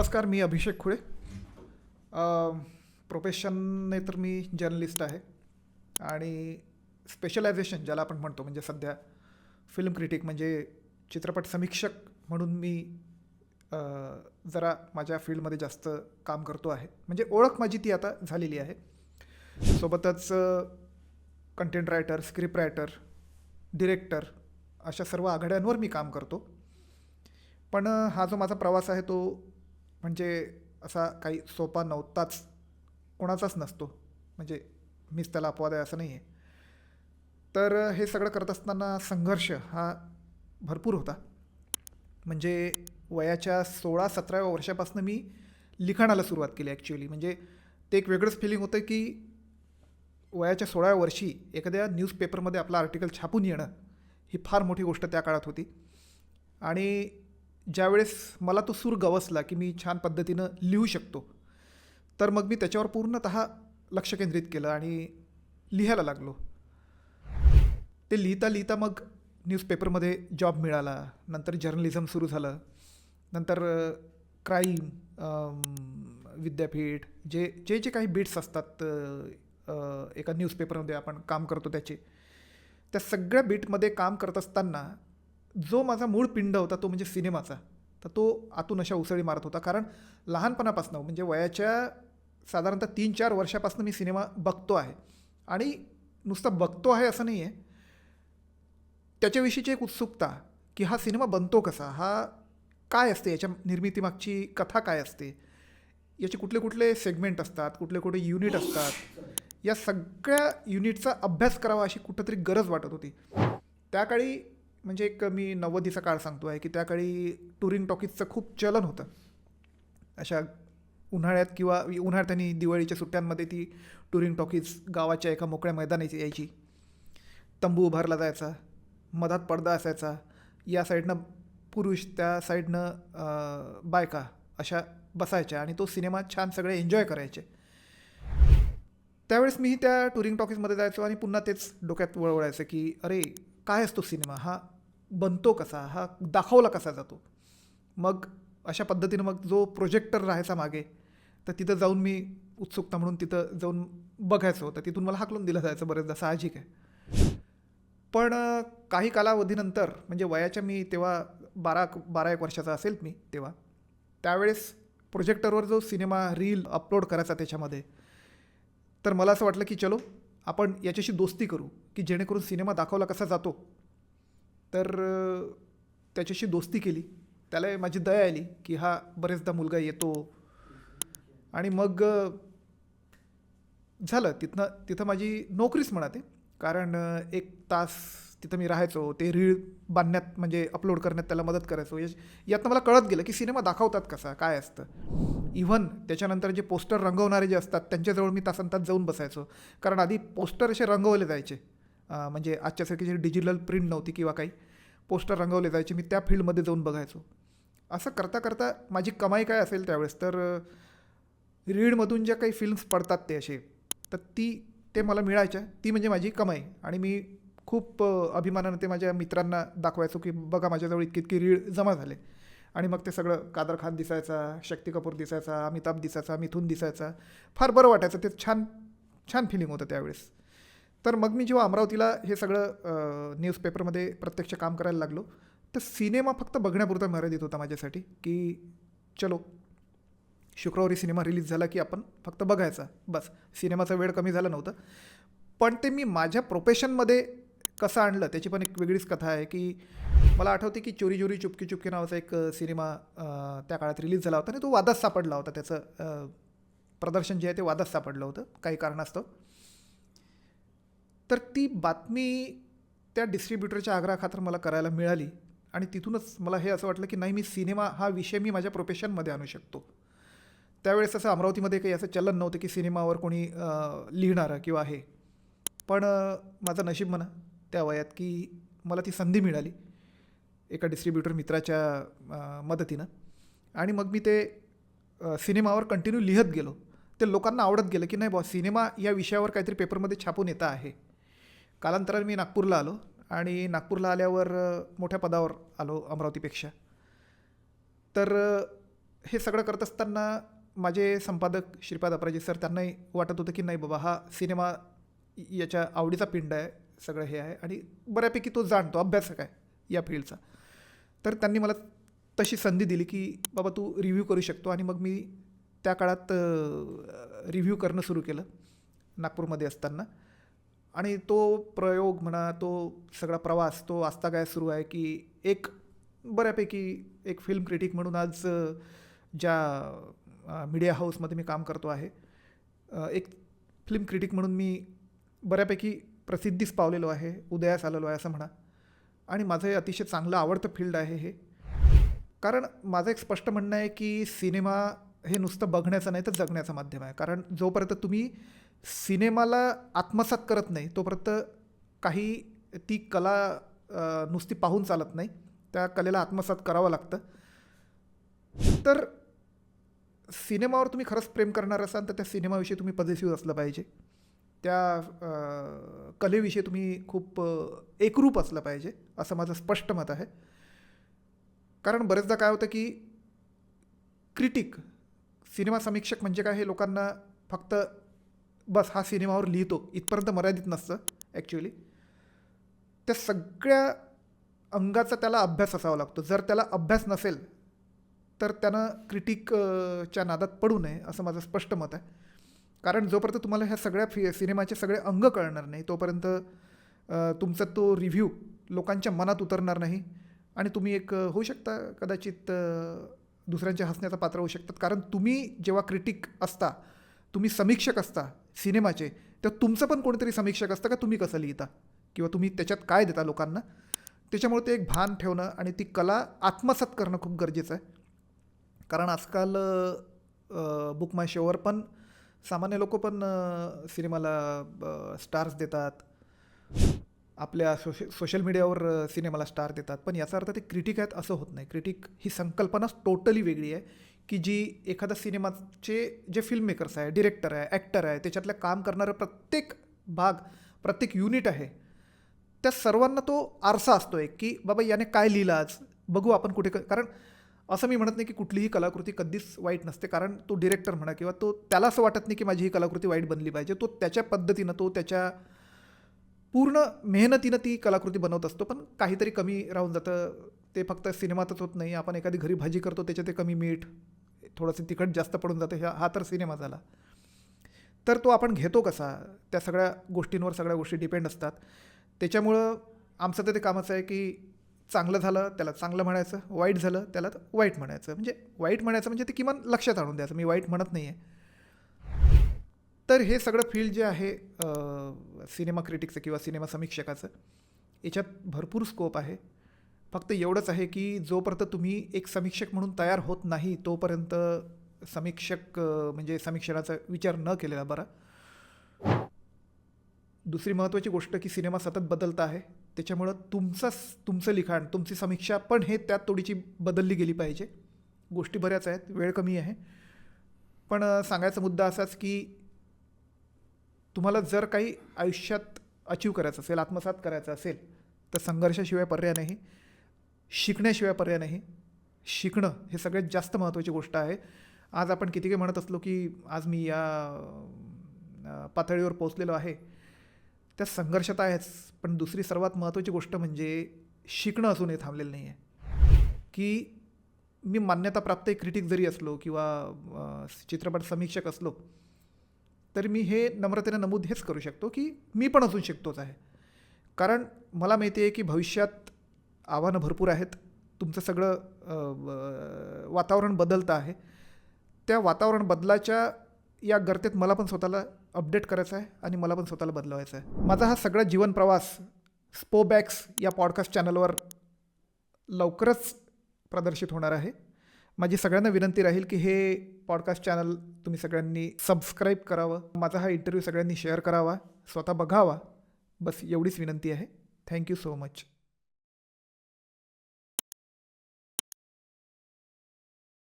नमस्कार, मी अभिषेक खुळे. प्रोफेशनने तर मी जर्नलिस्ट आहे आणि स्पेशलायझेशन ज्याला आपण म्हणतो म्हणजे सध्या फिल्म क्रिटिक म्हणजे चित्रपट समीक्षक म्हणून मी अ, जरा माझ्या फील्डमध्ये जास्त काम करतो आहे. म्हणजे ओळख माझी ती आता झालेली आहे. सोबतच content writer, script writer, director अशा सर्व आघाड्यांवर मी काम करतो. पण हा जो माझा प्रवास आहे तो म्हणजे असा काही सोपा नव्हताच, कोणाचाच नसतो. म्हणजे मीच त्याला अपवाद आहे असं नाही आहे. तर हे सगळं करत असताना संघर्ष हा भरपूर होता. म्हणजे वयाच्या 16-17व्या वर्षापासून मी लिखाणाला सुरुवात केली ॲक्च्युली. म्हणजे ते एक वेगळंच फिलिंग होतं की वयाच्या 16व्या वर्षी एखाद्या न्यूजपेपरमध्ये आपलं आर्टिकल छापून येणं ही फार मोठी गोष्ट त्या काळात होती. आणि ज्यावेळेस मला तो सूर गवसला की मी छान पद्धतीनं लिहू शकतो, तर मग मी त्याच्यावर पूर्णतः लक्ष केंद्रित केलं आणि लिहायला लागलो. ते लिहिता लिहिता मग न्यूजपेपरमध्ये जॉब मिळाला. नंतर जर्नलिझम सुरू झालं. नंतर क्राईम, विद्यापीठ, जे जे जे काही बीट्स असतात एका न्यूजपेपरमध्ये आपण काम करतो त्याचे, त्या सगळ्या बीटमध्ये काम करत असताना जो माझा मूळ पिंड होता तो म्हणजे सिनेमाचा, तर तो आतून अशा उसळी मारत होता. कारण लहानपणापासून म्हणजे वयाच्या साधारणतः 3-4 वर्षापासून मी सिनेमा बघतो आहे. आणि नुसतं बघतो आहे असं नाही आहे, त्याच्याविषयीची एक उत्सुकता की हा सिनेमा बनतो कसा, हा काय असते, याच्या निर्मितीमागची कथा काय असते, याचे कुठले कुठले सेगमेंट असतात, कुठले कुठले युनिट असतात, या सगळ्या युनिटचा अभ्यास करावा अशी कुठंतरी गरज वाटत होती. त्याकाळी म्हणजे एक मी 90चा काळ सांगतो आहे की त्याकाळी टुरिंग टॉकीजचं खूप चलन होतं. अशा उन्हाळ्यात किंवा उन्हाळ्यात आणि दिवाळीच्या सुट्ट्यांमध्ये ती टुरिंग टॉकीज गावाच्या एका मोकळ्या मैदानाची यायची. तंबू उभारला जायचा, मधात पडदा असायचा, या साईडनं पुरुष, त्या साईडनं बायका अशा बसायच्या आणि तो सिनेमा छान सगळे एन्जॉय करायचे. त्यावेळेस मीही त्या टुरिंग टॉकीजमध्ये जायचो आणि पुन्हा तेच डोक्यात वळवळायचं की अरे काय असतो सिनेमा, हा बनतो कसा, हा दाखवला कसा जातो. मग अशा पद्धतीनं मग जो प्रोजेक्टर राहायचा मागे, तर तिथं जाऊन मी उत्सुकता म्हणून तिथं जाऊन बघायचो. तर तिथून मला हाकलून दिलं जायचं बरेचदा, साहजिक आहे. पण काही कालावधीनंतर म्हणजे वयाच्या मी तेव्हा 12-एक वर्षाचा असेल मी तेव्हा, त्यावेळेस प्रोजेक्टरवर जो सिनेमा रील अपलोड करायचा त्याच्यामध्ये, तर मला असं वाटलं की चलो आपण याच्याशी दोस्ती करू की जेणेकरून सिनेमा दाखवला कसा जातो. तर त्याच्याशी दोस्ती केली. त्याला माझी दया आली की हा बरेचदा मुलगा येतो. आणि मग झालं तिथं माझी नोकरीच म्हणा ते. कारण 1 तास तिथं मी राहायचो, ते रीळ बांधण्यात म्हणजे अपलोड करण्यात त्याला मदत करायचो. यातनं मला कळत गेलं की सिनेमा दाखवतात कसा, काय असतं. इव्हन त्याच्यानंतर जे पोस्टर रंगवणारे जे असतात त्यांच्याजवळ मी तासंतास जाऊन बसायचो. कारण आधी पोस्टर असे रंगवले जायचे, म्हणजे आजच्यासारखी जी डिजिटल प्रिंट नव्हती किंवा काही, पोस्टर रंगवले जायचे. मी त्या फील्डमध्ये जाऊन बघायचो. असं करता करता माझी कमाई काय असेल त्यावेळेस, तर रीडमधून ज्या काही फिल्म्स पडतात ते असे, तर ते मला मिळायच्या, ती म्हणजे माझी कमाई. आणि मी खूप अभिमानानं ते माझ्या मित्रांना दाखवायचो की बघा माझ्याजवळ इतकी इतकी रीळ जमा झाले. आणि मग ते सगळं कादर खान दिसायचा, शक्ती कपूर दिसायचा, अमिताभ दिसायचा, मिथून दिसायचा. फार बरं वाटायचं ते. छान छान फिलिंग होतं त्यावेळेस. तर मग मी जेव्हा अमरावतीला हे सगळं न्यूजपेपरमध्ये प्रत्यक्ष काम करायला लागलो, तर सिनेमा फक्त बघण्यापुरता मर्यादित होता माझ्यासाठी की चलो शुक्रवारी सिनेमा रिलीज झाला की आपण फक्त बघायचा बस. सिनेमाचा वेळ कमी झाला नव्हता. पण ते मी माझ्या प्रोफेशनमध्ये कसं आणलं त्याची पण एक वेगळीच कथा आहे. की मला आठवते की चोरी चोरी चुपकी चुपकी नावाचा एक सिनेमा त्या काळात रिलीज झाला होता आणि तो वादात सापडला होता. त्याचं प्रदर्शन जे आहे ते वादात सापडलं होतं काही कारणास्तव. तर ती बातमी त्या डिस्ट्रीब्युटरच्या आग्रहाखातर मला करायला मिळाली. आणि तिथूनच मला हे असं वाटलं की नाही, मी सिनेमा हा विषय मी माझ्या प्रोफेशनमध्ये आणू शकतो. त्यावेळेस असं अमरावतीमध्ये काही असं चलन नव्हतं की सिनेमावर कोणी लिहिणारं किंवा हे. पण माझं नशीब म्हणा त्या वयात की मला ती संधी मिळाली एका डिस्ट्रीब्युटर मित्राच्या मदतीनं. आणि मग मी ते सिनेमावर कंटिन्यू लिहत गेलो. ते लोकांना आवडत गेलं की नाही बुवा, सिनेमा या विषयावर काहीतरी पेपरमध्ये छापून येतं आहे. कालांतराने मी नागपूरला आलो आणि नागपूरला आल्यावर मोठ्या पदावर आलो अमरावतीपेक्षा. तर हे सगळं करत असताना माझे संपादक श्रीपाद अपराजे सर त्यांनाही वाटत होतं की नाही बाबा हा सिनेमा याच्या आवडीचा पिंड आहे, सगळं हे आहे आणि बऱ्यापैकी तो जाणतो, अभ्यासक आहे या फील्डचा. तर त्यांनी मला तशी संधी दिली की बाबा तू रिव्ह्यू करू शकतो आणि मग मी त्या काळात रिव्ह्यू करणं सुरू केलं नागपूरमध्ये असताना. आणि तो प्रयोग म्हणा, तो सगळा प्रवास तो आजता काय सुरू आहे की एक बऱ्यापैकी एक फिल्म क्रिटिक म्हणून आज ज्या मीडिया हाऊसमध्ये मी काम करतो आहे, एक फिल्म क्रिटिक म्हणून मी बऱ्यापैकी प्रसिद्धीस पावलेलो आहे, उदयास आलेलो आहे असं म्हणा. आणि माझं हे अतिशय चांगलं आवडतं फील्ड आहे हे. कारण माझं एक स्पष्ट म्हणणं आहे की सिनेमा हे नुसतं बघण्याचं नाही तर जगण्याचं माध्यम आहे. कारण जोपर्यंत तुम्ही सिनेमाला आत्मसात करत नाही तोपर्यंत काही ती कला नुसती पाहून चालत नाही, त्या कलेला आत्मसात करावं लागतं. तर सिनेमावर तुम्ही खरंच प्रेम करणार असाल तर त्या सिनेमाविषयी तुम्ही पॉझिटिव्ह असलं पाहिजे, त्या कलेविषयी तुम्ही खूप एकरूप असलं पाहिजे असं माझं स्पष्ट मत आहे. कारण बरेचदा काय होतं की क्रिटिक, सिनेमा समीक्षक म्हणजे काय हे लोकांना फक्त बस हा सिनेमावर लिहितो इथपर्यंत मर्यादित नसतं. ॲक्च्युली त्या सगळ्या अंगाचा त्याला अभ्यास असावा लागतो. जर त्याला अभ्यास नसेल तर त्यानं क्रिटिकच्या नादात पडू नये असं माझं स्पष्ट मत आहे. कारण जोपर्यंत तुम्हाला ह्या सगळ्या सिनेमाचे सगळे अंग कळणार नाही तोपर्यंत तुमचा तो रिव्ह्यू लोकांच्या मनात उतरणार नाही आणि तुम्ही एक होऊ शकता कदाचित दुसऱ्यांच्या हसण्याचा पात्र होऊ शकतात. कारण तुम्ही जेव्हा क्रिटिक असता, तुम्ही समीक्षक असता सिनेमाचे, तेव्हा तुमचं पण कोणीतरी समीक्षक असतं का तुम्ही कसं लिहिता किंवा तुम्ही त्याच्यात काय देता लोकांना. त्याच्यामुळे ते एक भान ठेवणं आणि ती कला आत्मसात करणं खूप गरजेचं आहे. कारण आजकाल बुक माय शोवर पण सामान्य लोक पण सिनेमाला स्टार्स देतात, आपल्या सोशल मीडियावर सिनेमाला स्टार देतात. पण याचा अर्थ ते क्रिटिक आहेत असं होत नाही. क्रिटिक ही संकल्पनाच टोटली वेगळी आहे की जी एखाद्या सिनेमाचे जे फिल्म मेकर्स आहे, डिरेक्टर आहे, ॲक्टर आहे, त्याच्यातल्या काम करणारं प्रत्येक भाग, प्रत्येक युनिट आहे, त्या सर्वांना तो आरसा असतो एक की बाबा याने काय लिहिलं आज, बघू आपण कुठे. कारण असं मी म्हणत नाही की कुठलीही कलाकृती कधीच वाईट नसते. कारण तो डिरेक्टर म्हणा किंवा तो त्याला असं वाटत नाही की माझी ही कलाकृती वाईट बनली पाहिजे. तो त्याच्या पद्धतीनं, तो त्याच्या पूर्ण मेहनतीनं ती कलाकृती बनवत असतो. पण काहीतरी कमी राहून जातं. ते फक्त सिनेमातच होत नाही. आपण एखादी घरी भाजी करतो त्याच्यात ते कमी मीठ, थोडंसं तिखट जास्त पडून जातं, हा तर सिनेमा झाला. तर तो आपण घेतो कसा, त्या सगळ्या गोष्टींवर सगळ्या गोष्टी डिपेंड असतात. त्याच्यामुळं आमचं तर ते कामच आहे की चांगलं झालं त्याला चांगलं म्हणायचं, वाईट झालं त्याला वाईट म्हणायचं. म्हणजे वाईट म्हणायचं म्हणजे ते किमान लक्षात आणून द्यायचं, मी वाईट म्हणत नाही आहे. तर हे सगळं फील्ड जे आहे सिनेमा क्रिटिक्सचं किंवा सिनेमा समीक्षकाचं, याच्यात भरपूर स्कोप आहे. फक्त एवढंच आहे की जोपर्यंत तुम्ही एक समीक्षक म्हणून तयार होत नाही तोपर्यंत समीक्षक म्हणजे समीक्षणाचा विचार न केलेला बरा. दुसरी महत्त्वाची गोष्ट की सिनेमा सतत बदलत आहे, त्याच्यामुळं तुमचं लिखाण, तुमची समीक्षा पण हे त्यात थोडीशी बदलली गेली पाहिजे. गोष्टी बऱ्याच आहेत, वेळ कमी आहे. पण सांगायचा मुद्दा असाच की तुम्हाला जर काही आयुष्यात अचीव करायचं असेल, आत्मसात करायचं असेल तर संघर्षाशिवाय पर्याय नाही, शिकण्याशिवाय पर्याय नाही. शिकणं हे सगळ्यात जास्त महत्त्वाची गोष्ट आहे. आज आपण किती काही म्हणत असलो की आज मी या पातळीवर पोचलेलो आहे, त्या संघर्षात आहेच. पण दुसरी सर्वात महत्त्वाची गोष्ट म्हणजे शिकणं असूनही थांबलेलं नाही आहे. की मी मान्यताप्राप्त एक क्रिटिक जरी असलो किंवा चित्रपट समीक्षक असलो तरी मी हे नम्रतेने नमूद हेच करू शकतो की मी पण अजून शिकतोच आहे. कारण मला माहिती आहे की भविष्यात आव्हानं भरपूर आहेत. तुमचं सगळं वातावरण बदलतं आहे. त्या वातावरण बदलाच्या या गर्तेत मला पण स्वतःला अपडेट करायचं आहे आणि मला पण स्वतःला बदलवायचं आहे. माझा हा सगळा जीवन प्रवास स्पोबॅक्स या पॉडकास्ट चॅनलवर लवकरच प्रदर्शित होणार आहे. माझी सगळ्यांना विनंती राहील की हे पॉडकास्ट चॅनल तुम्ही सगळ्यांनी सबस्क्राईब करावं, माझा हा इंटरव्ह्यू सगळ्यांनी शेअर करावा, स्वतः बघावा, बस एवढीच विनंती आहे. Thank you so much.